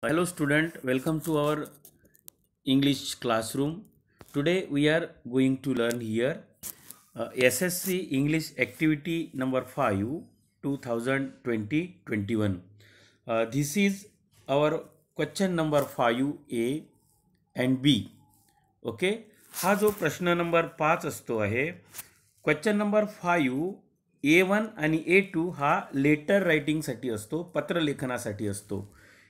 Hello student, welcome to our English classroom. Today we are going to learn here SSC English activity number 5 2020-21. This is our question number 5A and B. Okay, हा जो प्रश्न number 5 असतो आहे question number 5 A1 आणि A2 हा letter रायटिंगसाठी असतो, पत्रलेखनासाठी असतो.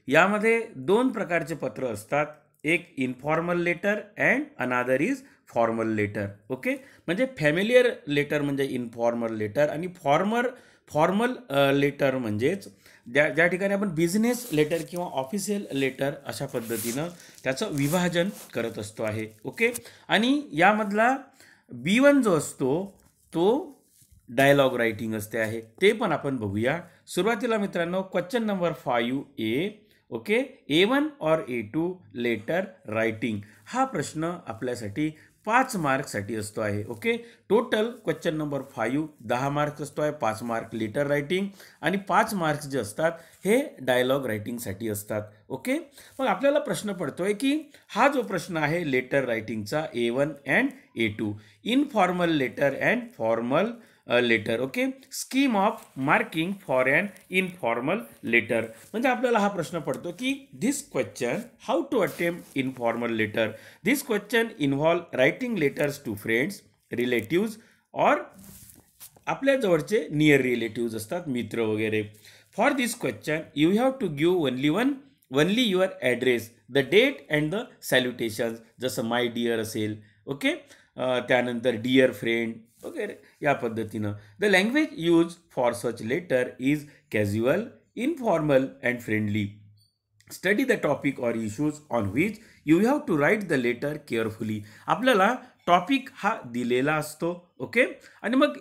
यामध्ये दोन प्रकारचे पत्र असतात, एक informal letter and another is formal letter. Okay, म्हणजे फॅमिलियर लेटर म्हणजे इनफॉर्मल लेटर आणि फॉर्मल लेटर म्हणजेच ज्या ठिकाणी आपण बिझनेस लेटर किंवा ऑफिशियल लेटर अशा पद्धतीनं त्याचं विभाजन करत असतो आहे. ओके, आणि यामधला B1 जो असतो तो डायलॉग रायटिंग असते आहे, ते पण आपण बघूया. सुरुवातीला मित्रांनो question number 5A. Okay, A1 और A2 लेटर रायटिंग हा प्रश्न आपल्यासाठी 5 मार्क्ससाठी असतो आहे. Okay, total question number 5 10 marks असतो आहे, 5 मार्क लेटर रायटिंग आणि 5 मार्क्स जे असतात हे डायलॉग रायटिंगसाठी असतात. ओके, मग आपल्याला प्रश्न पडतोय की हा जो प्रश्न आहे लेटर रायटिंगचा A1 and A2, informal letter and formal letter. Okay, scheme of marking for and informal letter. म्हणजे आपल्याला हा प्रश्न पडतो की this question how to attempt informal letter. This question involve writing letters to friends, relatives और आपल्या जवळचे near relatives असतात, मित्र वगैरे. For this question you have to give only your address, the date and the salutations, जसं my dear असेल. Okay, त्यानंतर dear friend वगैरे या पद्धतीनं. The language use for such letter is casual, informal and friendly. Study the topic और issues on which you have to write the letter carefully. आपल्याला topic हा दिलेला असतो. ओके, आणि मग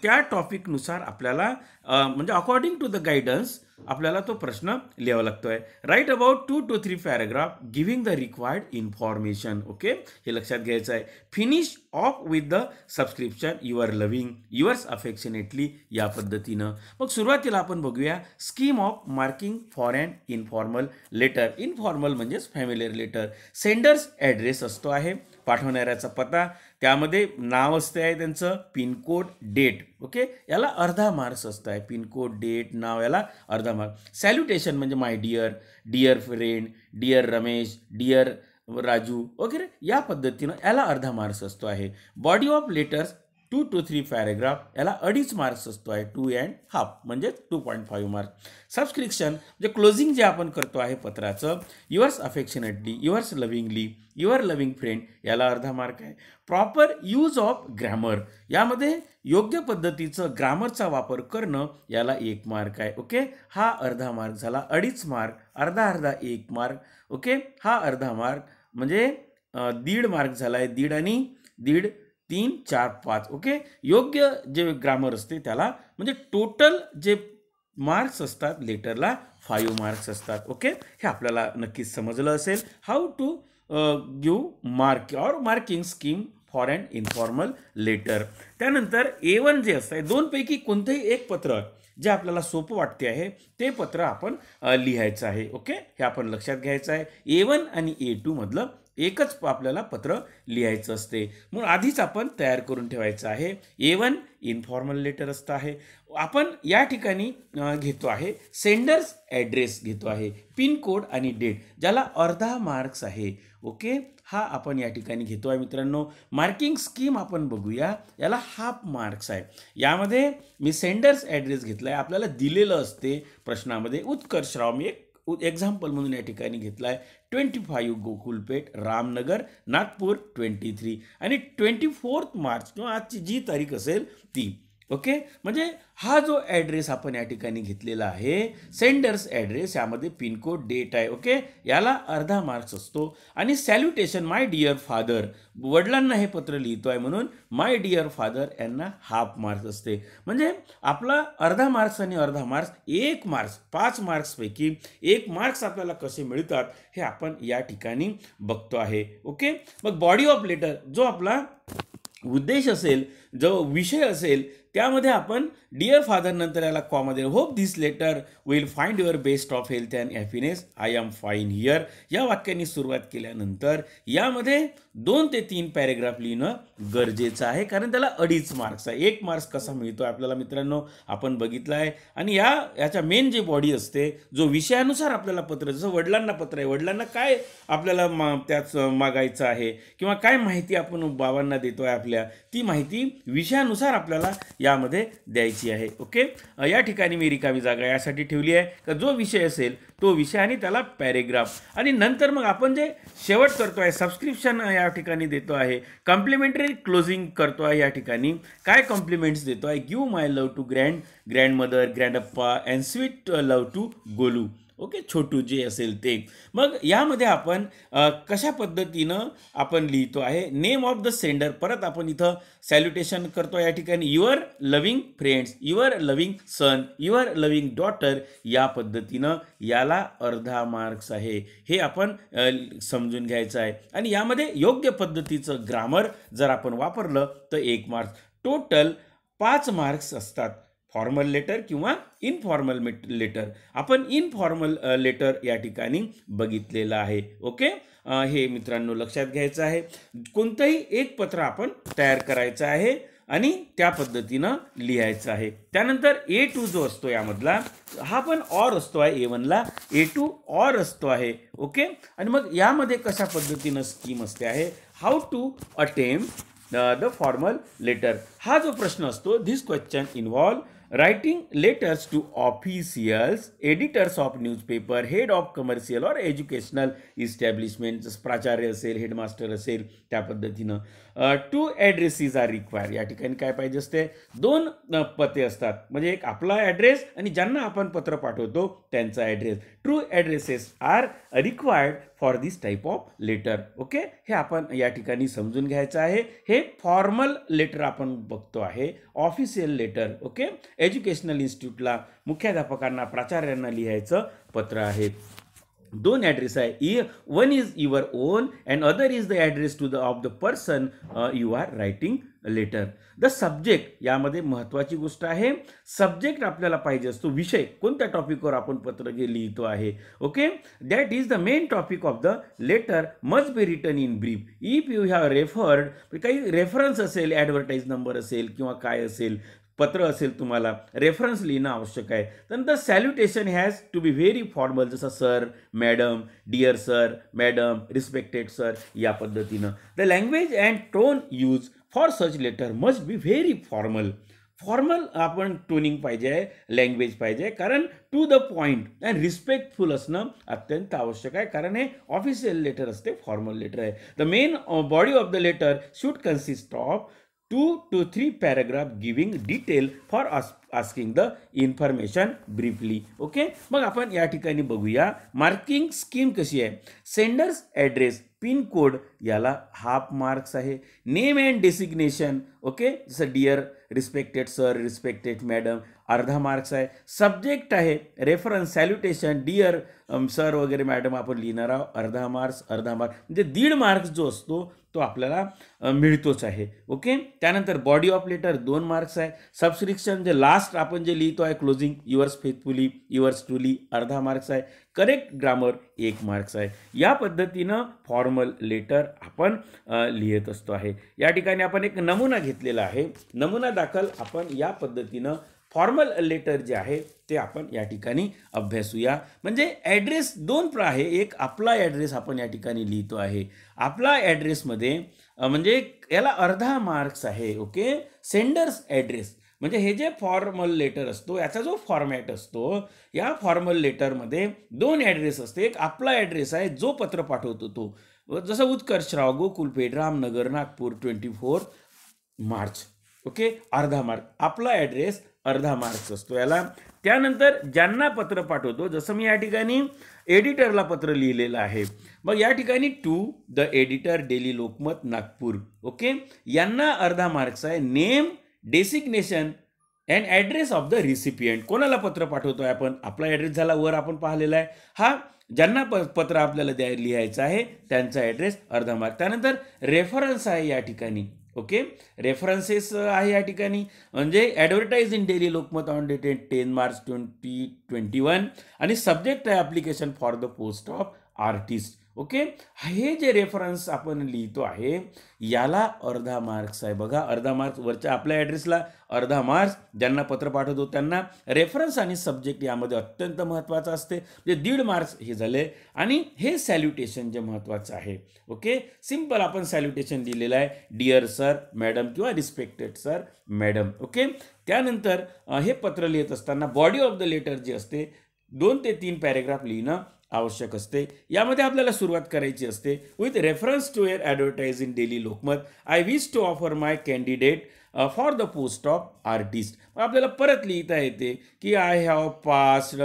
त्या टॉपिकनुसार आपल्याला म्हणजे अकॉर्डिंग टू द गायडन्स आपल्याला तो प्रश्न लिहावा लागतो आहे. Write about 2 to 3 paragraph giving the required information. Okay, हे लक्षात घ्यायचं आहे. Finish off with the subscription your loving yours affectionately या पद्धतीनं. मग सुरुवातीला आपण बघूया scheme of marking for and informal letter. Informal म्हणजेच फॅमिलियर लेटर. सेंडर्स ॲड्रेस असतो आहे, पाठवणाऱ्याचा पत्ता, त्यामध्ये नाव असते आहे त्यांचं, पिनकोड, डेट. ओके, याला अर्धा मार्क्स असतं आहे. पिनकोड, डेट, नाव याला अर्धा मार्क. सॅल्युटेशन म्हणजे my dear, dear friend, dear Ramesh, dear Raju वगैरे या पद्धतीनं याला अर्धा मार्क्स असतो आहे. Body of letters 2 to 3 paragraph याला 2.5 मार्क्स असतो आहे, 2.5 म्हणजे 2.5 मार्क्स. सबस्क्रिप्शन म्हणजे क्लोजिंग जे आपण करतो आहे पत्राचं, yours affectionately, yours lovingly, your loving friend याला अर्धा मार्क आहे. प्रॉपर यूज ऑफ ग्रॅमर, यामध्ये योग्य पद्धतीचं ग्रामरचा वापर करणं याला 1 मार्क आहे. ओके, हा अर्धा मार्क झाला. 2.5 मार्क, अर्धा 1 मार्क. ओके, हा अर्धा मार्क म्हणजे 1.5 मार्क झाला आहे. 1.5 आणि 1.5 3 4 5. ओके, योग्य जे ग्रामर असते त्याला, म्हणजे टोटल जे मार्क्स असतात लेटरला 5 मार्क्स असतात. ओके, हे आपल्याला नक्कीच समजलं असेल. हाऊ टू गिव्ह मार्क और marking scheme for and informal letter. त्यानंतर A1 जे असतं, दोनपैकी कोणतंही एक पत्र जे आपल्याला सोपं वाटते आहे ते पत्र आपण लिहायचं आहे. ओके, हे आपण लक्षात घ्यायचं आहे. A1 आणि A2 मधलं एकच आपल्याला पत्र लिहायचं असते, म्हणून आधीच आपण तयार करून ठेवायचं आहे. A1 इनफॉर्मल लेटर असतं आहे. आपण या ठिकाणी घेतो आहे सेंडर्स ॲड्रेस घेतो आहे, पिनकोड आणि डेट, ज्याला अर्धा मार्क्स आहे. ओके, हा आपण या ठिकाणी घेतो आहे मित्रांनो. मार्किंग स्कीम आपण बघूया, याला हाफ मार्क्स आहे. यामध्ये मी सेंडर्स ॲड्रेस घेतला आहे, आपल्याला दिलेलं असते प्रश्नामध्ये. उत्कर्षराव मी एक एक्झाम्पल म्हणून या ठिकाणी घेतला आहे. 25 गोकुलपेठ, रामनगर, नागपूर 23 आणि 24 मार्च किंवा आजची जी तारीख असेल ती. ओके, म्हणजे हा जो ॲड्रेस आपण या ठिकाणी घेतलेला आहे सेंडर्स ॲड्रेस, यामध्ये पिनकोड, डेट आहे. ओके, याला अर्धा मार्क्स असतो. आणि सॅल्युटेशन माय डिअर फादर, वडिलांना हे पत्र लिहितो आहे म्हणून माय डिअर फादर यांना हाफ मार्क्स असते. म्हणजे आपला अर्धा मार्क्स आणि अर्धा मार्क्स 1 मार्क्स, 5 मार्क्सपैकी 1 मार्क्स आपल्याला कसे मिळतात हे आपण या ठिकाणी बघतो आहे. ओके, मग बॉडी ऑफ लेटर जो आपला उद्देश असेल, जो विषय असेल त्यामध्ये आपण डिअर फादर नंतर याला कॉमा देऊ. Hope this letter will find your best of health and happiness. I am fine here. या वाक्याने सुरुवात केल्यानंतर यामध्ये 2 ते 3 पॅरेग्राफ लिहिणं गरजेचं आहे, कारण त्याला 2.5 मार्क्स आहे. 1 मार्क्स कसा मिळतो आपल्याला मित्रांनो आपण बघितलं आहे. आणि याच्या मेन जी बॉडी असते, जो विषयानुसार आपल्याला पत्र, जसं वडिलांना पत्र आहे, वडिलांना काय आपल्याला त्याच मागायचं आहे किंवा काय माहिती आपण बाबांना देतो आहे आपल्या, ती माहिती विषयानुसार आपल्याला यामध्ये द्यायची आहे. ओके, या ठिकाणी मी रिकामी जागा यासाठी ठेवली आहे का जो विषय असेल तो विषय आणि त्याला पॅरेग्राफ, आणि नंतर मग आपण जे शेवट करतो आहे सबस्क्रिप्शन या ठिकाणी देतो आहे, कॉम्प्लिमेंटरी क्लोजिंग करतो आहे. या ठिकाणी काय कॉम्प्लिमेंट्स देतो आहे, give my love to grandmother, ग्रँडअप्पा and sweet love to Golu. Okay, छोटू जे असेल ते. मग यामध्ये आपण कशा पद्धतीनं आपण लिहितो आहे, नेम ऑफ द सेंडर, परत आपण इथं सॅल्युटेशन करतो या ठिकाणी, your loving friends, your loving son, your loving daughter. या पद्धतीनं याला 1/2 मार्क्स आहे, हे आपण समजून घ्यायचं आहे. आणि यामध्ये योग्य पद्धतीचं ग्रामर जर आपण वापरलं तर 1 मार्क्स. टोटल 5 मार्क्स असतात. फॉर्मल लेटर किंवा इनफॉर्मल लेटर. आपण इनफॉर्मल लेटर या ठिकाणी बघितलेलं आहे. ओके, हे मित्रांनो लक्षात घ्यायचं आहे. कोणतंही एक पत्र आपण तयार करायचं आहे आणि त्या पद्धतीनं लिहायचं आहे. त्यानंतर A2 जो असतो यामधला, हा पण ऑर असतो आहे. A1ला A2 ऑर असतो आहे. ओके, आणि मग यामध्ये कशा पद्धतीनं स्कीम असते आहे, how to attempt the formal letter. हा जो प्रश्न असतो, this question involve writing letters to officials, editors of newspaper, head of commercial और एज्युकेशनल इस्टॅब्लिशमेंट, जसं प्राचार्य असेल, हेडमास्टर असेल, त्या पद्धतीनं. 2 ॲड्रेसेस आर रिक्वायर. या ठिकाणी काय पाहिजे असते, 2 पते असतात, म्हणजे एक आपला ॲड्रेस आणि ज्यांना आपण पत्र पाठवतो त्यांचा address. Two addresses are required for this type of letter. Okay, हे आपण या ठिकाणी समजून घ्यायचं आहे. हे फॉर्मल लेटर आपण बघतो आहे, ऑफिशियल लेटर. ओके, एज्युकेशनल इन्स्टिट्यूटला मुख्याध्यापकांना, प्राचार्यांना लिहायचं पत्र आहे. 2 ॲड्रेस आहे, one is your own and other is the address to the of the person you are writing letter. The subject, यामध्ये महत्त्वाची गोष्ट आहे, सब्जेक्ट आपल्याला पाहिजे असतो, विषय कोणत्या टॉपिकवर आपण पत्र लिहितो आहे. Okay, that is the main topic of the letter must be written in brief. If you have referred, काही रेफरन्स असेल, ॲडव्हर्टाईज नंबर असेल किंवा काय असेल, पत्र असेल, तुम्हाला रेफरन्स लिहिणं आवश्यक आहे. त्यानंतर salutation has to be very formal, जसं sir, madam, dear sir, madam, respected sir, या पद्धतीनं. The language and tone use for such letter must be very formal. Formal आपण टोनिंग पाहिजे आहे, लँग्वेज पाहिजे, कारण to the point and respectful असणं अत्यंत आवश्यक आहे, कारण हे ऑफिशियल लेटर असते, फॉर्मल लेटर आहे. The main body of the letter should consist of 2 to 3 paragraph giving detail for asking the information briefly. Okay, मग आपण या ठिकाणी बघूया मार्किंग स्कीम कशी आहे. सेंडर्स ॲड्रेस, पिन कोड, याला 1/2 मार्क्स आहे. नेम अँड डेसिग्नेशन, ओके, जसं dear, respected sir, respected madam, 1/2 marks आहे. सब्जेक्ट आहे, रेफरन्स, सॅल्युटेशन, डिअर सर वगैरे मॅडम आपण लिहिणार आहोत, 1/2 मार्क्स, 1/2 मार्क्स, म्हणजे 1.5 मार्क्स जो असतो तो आपल्याला मिळतोच आहे. ओके, त्यानंतर बॉडी ऑफ लेटर 2 मार्क्स आहे. सबस्क्रिप्शन जे लास्ट आपण जे लिहितो आहे, closing, yours faithfully, yours truly, 1/2 marks आहे. करेक्ट ग्रामर 1 मार्क्स आहे. या पद्धतीनं फॉर्मल लेटर आपण लिहित असतो आहे. या ठिकाणी आपण एक नमुना घेतलेला आहे. नमुना दाखल आपण या पद्धतीनं फॉर्मल लेटर जे आहे ते आपण या ठिकाणी अभ्यासूया. म्हणजे ॲड्रेस 2 आहे. एक आपला ॲड्रेस आपण या ठिकाणी लिहितो आहे. आपला ॲड्रेसमध्ये म्हणजे याला 1/2 मार्क्स आहे. ओके, सेंडर्स ॲड्रेस म्हणजे हे जे फॉर्मल लेटर असतो याचा जो फॉर्मॅट असतो, या फॉर्मल लेटरमध्ये 2 ॲड्रेस असते. एक आपला ॲड्रेस आहे जो पत्र पाठवतो तो, जसं Utkarsharao, Gokulpeth, Ramnagar, Nagpur, 24 March. Okay, 1/2 mark. आपला ॲड्रेस 1/2 मार्क्स असतो याला. त्यानंतर ज्यांना पत्र पाठवतो, जसं मी या ठिकाणी एडिटरला पत्र लिहिलेलं आहे, मग या ठिकाणी to the editor, daily Lokmat, Nagpur. Okay, यांना 1/2 मार्क्स आहे. Name, designation and address of the recipient, कोणाला पत्र पाठवतोय आपण, आपला ॲड्रेस झाला वर आपण पाहिलेला आहे. हा ज्यांना पत्र आपल्याला लिहायचं आहे त्यांचा ॲड्रेस 1/2 मार्क. त्यानंतर रेफरन्स आहे या ठिकाणी, ओके. रेफरन्सेस आहे या ठिकाणी, म्हणजे advertise in daily Lokmat on dated 10 March 2021 आणि सब्जेक्ट आहे application for the post of artist. Okay. हे जे रेफरन्स आपण लिहितो आहे याला अर्धा मार्क्स आहे. बघा, अर्धा मार्क्स वरच्या आपल्या ॲड्रेसला अर्धा मार्क्स, ज्यांना पत्र पाठवतो त्यांना रेफरन्स आणि सब्जेक्ट यामध्ये अत्यंत महत्त्वाचं असते, म्हणजे 1.5 मार्क्स हे झाले. आणि हे सॅल्युटेशन जे महत्त्वाचं आहे. ओके. सिम्पल आपण सॅल्युटेशन दिलेलं आहे, डिअर सर, मॅडम किंवा रिस्पेक्टेड सर, मॅडम. ओके. त्यानंतर हे पत्र लिहित असताना बॉडी ऑफ द लेटर जे असते 2 ते 3 पॅरेग्राफ लिहिणं आवश्यक असते. यामध्ये आपल्याला सुरुवात करायची असते with reference to your advertise in daily Lokmat, I wish to offer my candidate for the post of artist. आपल्याला परत लिहिता येते की आय हॅव पास्ड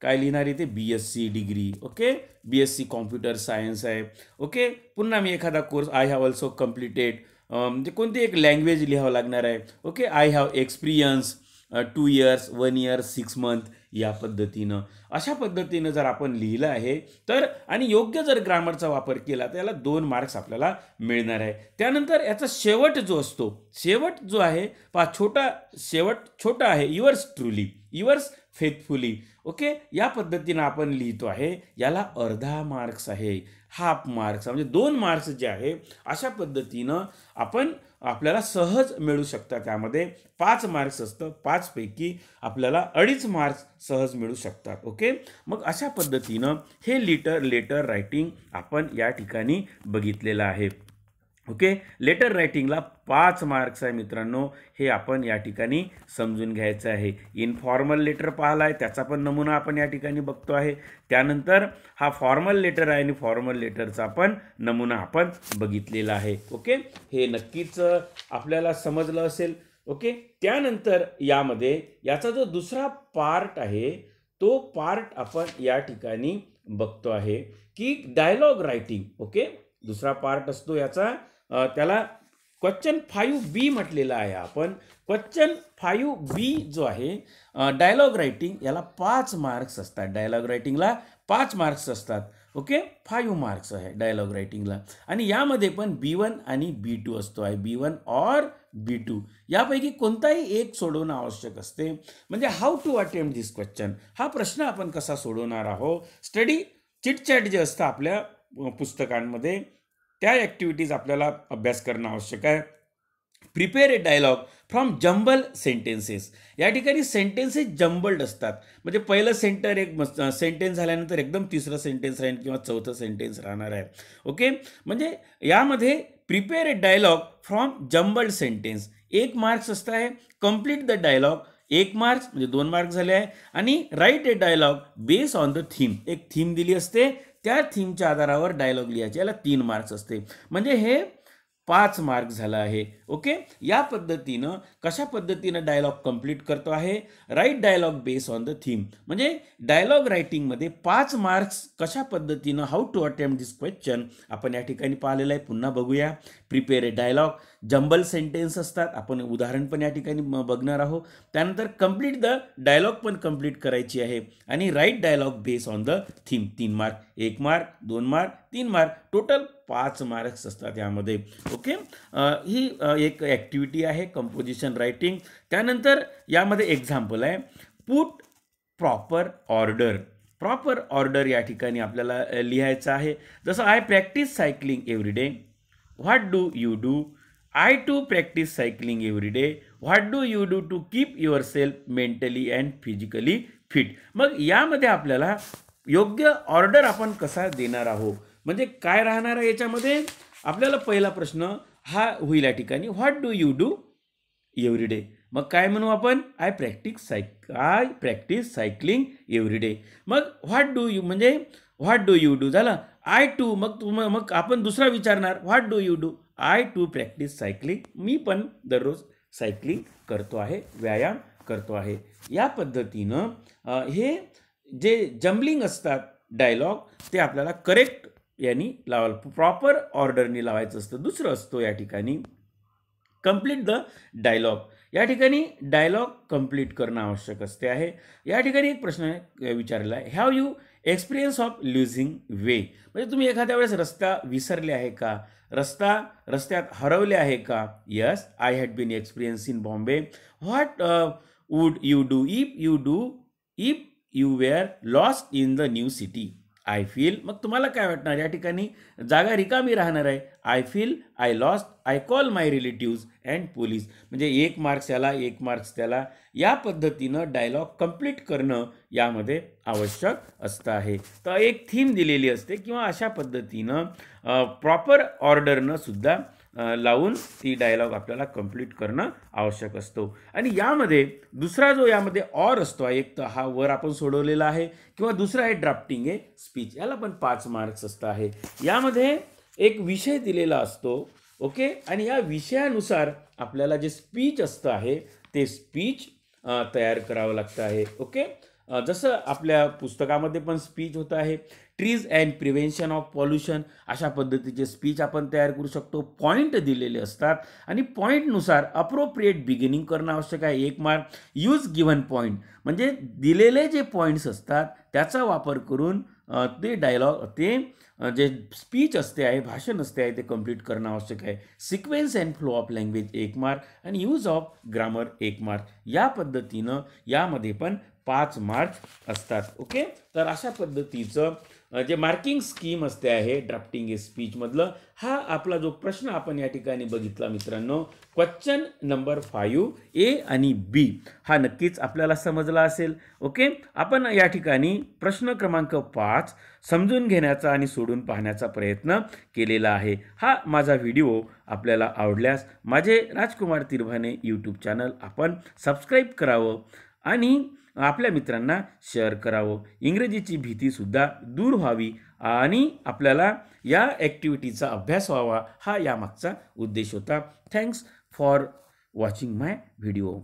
काय लिहिणार इथे, BSc degree. Okay. BSc computer science आहे. ओके. पुन्हा मी एखादा course I have also completed, म्हणजे कोणती एक लँग्वेज लिहावं लागणार आहे. Okay. I have experience 2 years, 1 year, 6 month, या पद्धतीनं, अशा पद्धतीनं जर आपण लिहिलं आहे तर, आणि योग्य जर ग्रामरचा वापर केला तर याला 2 मार्क्स आपल्याला मिळणार आहे. त्यानंतर याचा शेवट जो असतो, शेवट जो आहे पहा, शेवट छोटा आहे, yours truly, yours faithfully. Okay. या पद्धतीनं आपण लिहितो आहे, याला अर्धा मार्क्स आहे, हाफ मार्क्स, म्हणजे 2 मार्क्स जे आहे अशा पद्धतीनं आपल्याला सहज मिळू शकतात. त्यामध्ये 5 मार्क्स असतं, 5 पैकी आपल्याला 2.5 मार्क्स सहज मिळू शकतात. ओके. मग अशा पद्धतीनं हे लेटर रायटिंग आपण या ठिकाणी बघितलेलं आहे. ओके. लेटर रायटिंगला 5 मार्क्स आहे मित्रांनो, हे आपण या ठिकाणी समजून घ्यायचं आहे. इनफॉर्मल लेटर पाहिला आहे, त्याचा पण नमुना आपण या ठिकाणी बघतो आहे. त्यानंतर हा फॉर्मल लेटर आहे आणि फॉर्मल लेटरचा पण नमुना आपण बघितलेला आहे. ओके. हे नक्कीच आपल्याला समजलं असेल. ओके. त्यानंतर यामध्ये याचा जो दुसरा पार्ट आहे तो पार्ट आपण या ठिकाणी बघतो आहे की डायलॉग रायटिंग. ओके. दुसरा पार्ट असतो याचा, त्याला क्वेश्चन 5B म्हटलेलं आहे आपण. क्वेश्चन 5B जो आहे डायलॉग रायटिंग, याला 5 मार्क्स असतात. डायलॉग रायटिंगला 5 मार्क्स असतात. ओके. 5 मार्क्स आहे डायलॉग रायटिंगला, आणि यामध्ये पण B1 आणि B2 असतो आहे, B1 और B2 यापैकी कोणताही एक सोडवणं आवश्यक असते. म्हणजे how to attempt this question, हा प्रश्न आपण कसा सोडवणार आहोत. स्टडी चिटचॅट जे असतं आपल्या पुस्तकांमध्ये, त्या ॲक्टिव्हिटीज आपल्याला अभ्यास करणं आवश्यक आहे. Prepare a dialogue from jumble sentences. या ठिकाणी सेंटेन्सेस जंबल्ड असतात, म्हणजे पहिलं सेंटेन्स झाल्यानंतर एकदम तिसरं सेंटेन्स राहील किंवा चौथं सेंटेन्स राहणार आहे. ओके. म्हणजे यामध्ये prepare a dialogue from jumbled sentence 1 marks असतं आहे. कम्प्लीट द डायलॉग 1 मार्क्स, म्हणजे 2 मार्क्स झाले आहे. आणि write a dialogue base on the theme, एक थीम दिली असते, त्या थीमच्या आधारावर डायलॉग लिहायचे, याला 3 मार्क्स असते, म्हणजे हे 5 मार्क्स झाला आहे. ओके. या पद्धतीनं कशा पद्धतीनं डायलॉग कंप्लीट करतो आहे, write dialogue base on the theme, म्हणजे डायलॉग रायटिंगमध्ये 5 मार्क्स कशा पद्धतीनं, how to attempt this question आपण या ठिकाणी पाहिलेलं आहे. पुन्हा बघूया. Prepare a dialogue, jumble sentence असतात, आपण उदाहरण पण या ठिकाणी बघणार आहोत. त्यानंतर कंप्लीट द डायलॉग पण कंप्लीट करायची आहे, आणि write dialogue base on the theme 3 mark, 1 mark, 2 mark, 3 mark, total 5 marks असतात यामध्ये. ओके. ही एक ॲक्टिव्हिटी आहे कंपोजिशन रायटिंग. त्यानंतर यामध्ये एक्झाम्पल आहे, put proper order. Proper order या ठिकाणी आपल्याला लिहायचं आहे. जसं I practice cycling every day, what do you do, I to practice cycling every day, what do you do to keep yourself mentally and physically fit. मग यामध्ये आपल्याला योग्य ऑर्डर आपण कसा देणार आहोत, म्हणजे काय राहणार आहे याच्यामध्ये. आपल्याला पहिला प्रश्न हा होईल या ठिकाणी, what do you do every day. मग काय म्हणू आपण, I practice cycling every day. मग व्हॉट डू यू, म्हणजे व्हॉट डू यू डू झालं. आय टू, मग आपण दुसरा विचारणार, what do you do, I to practice cycling, मी पण दररोज सायकलिंग करतो आहे, व्यायाम करतो आहे. या पद्धतीनं हे जे जम्बलिंग असतात डायलॉग, ते आपल्याला करेक्ट यांनी लावायला, प्रॉपर ऑर्डरनी लावायचं असतं. दुसरं असतो या ठिकाणी कंप्लीट द डायलॉग. या ठिकाणी डायलॉग कंप्लीट करणं आवश्यक असते आहे. या ठिकाणी एक प्रश्न विचारलेला आहे, have you experience of losing way, म्हणजे तुम्ही एखाद्या वेळेस रस्ता विसरले आहे का, रस्त्यात हरवले आहे का. Yes, I had been experience in Bombay. What would you do if you were lost in the new city. I feel, मग तुम्हाला काय वाटणार या ठिकाणी, जागा रिकामी राहणार आहे. I feel, I lost, I call my relatives and police, म्हणजे 1 मार्क्स याला 1 मार्क्स त्याला. या पद्धतीनं डायलॉग कंप्लीट करणं यामध्ये आवश्यक असतं आहे. तर एक थीम दिलेली असते किंवा अशा पद्धतीनं प्रॉपर ऑर्डरनं सुद्धा लावून ती डायलॉग आपल्याला कंप्लीट करणं आवश्यक असतो. आणि यामध्ये दुसरा जो यामध्ये ऑर असतो, एक तर हा वर आपण सोडवलेला आहे, किंवा दुसरा आहे ड्राफ्टिंग ए स्पीच, याला पण 5 मार्क्स असतं आहे. यामध्ये एक विषय दिलेला असतो. ओके, आणि या विषयानुसार आपल्याला जे स्पीच असतं आहे ते स्पीच तयार करावं लागतं आहे. ओके, जसं आपल्या पुस्तकामध्ये पण स्पीच होतं आहे. Trees and prevention of pollution, अशा पद्धतीचे स्पीच आपण तयार करू शकतो. पॉईंट दिलेले असतात आणि पॉईंटनुसार अप्रोप्रिएट बिगिनिंग करणं आवश्यक आहे. 1 मार्क. यूज गिव्हन पॉईंट, म्हणजे दिलेले जे पॉईंट्स असतात त्याचा वापर करून ते डायलॉग, ते जे स्पीच असते आहे, भाषण असते आहे, ते कंप्लीट करणं आवश्यक आहे. Sequence and flow of language 1 mark आणि यूज ऑफ ग्रामर 1 मार्क. या पद्धतीनं यामध्ये पण 5 मार्क्स असतात. ओके, तर अशा पद्धतीचं जे मार्किंग स्कीम असते आहे ड्राफ्टिंग ए स्पीचमधलं, हा आपला जो प्रश्न आपण या ठिकाणी बघितला मित्रांनो, क्वेश्चन नंबर 5 ए आणि बी, हा नक्कीच आपल्याला समजला असेल. ओके, आपण या ठिकाणी प्रश्न क्रमांक 5 समजून घेण्याचा आणि सोडून पाहण्याचा प्रयत्न केलेला आहे. हा माझा व्हिडिओ आपल्याला आवडल्यास माझे राजकुमार तिरभाने यूट्यूब चॅनल आपण सबस्क्राईब करावं आणि आपल्या मित्रांना शेअर करावं. इंग्रजीची भीतीसुद्धा दूर व्हावी आणि आपल्याला या ॲक्टिव्हिटीचा अभ्यास व्हावा, हा यामागचा उद्देश होता. Thanks for watching my video.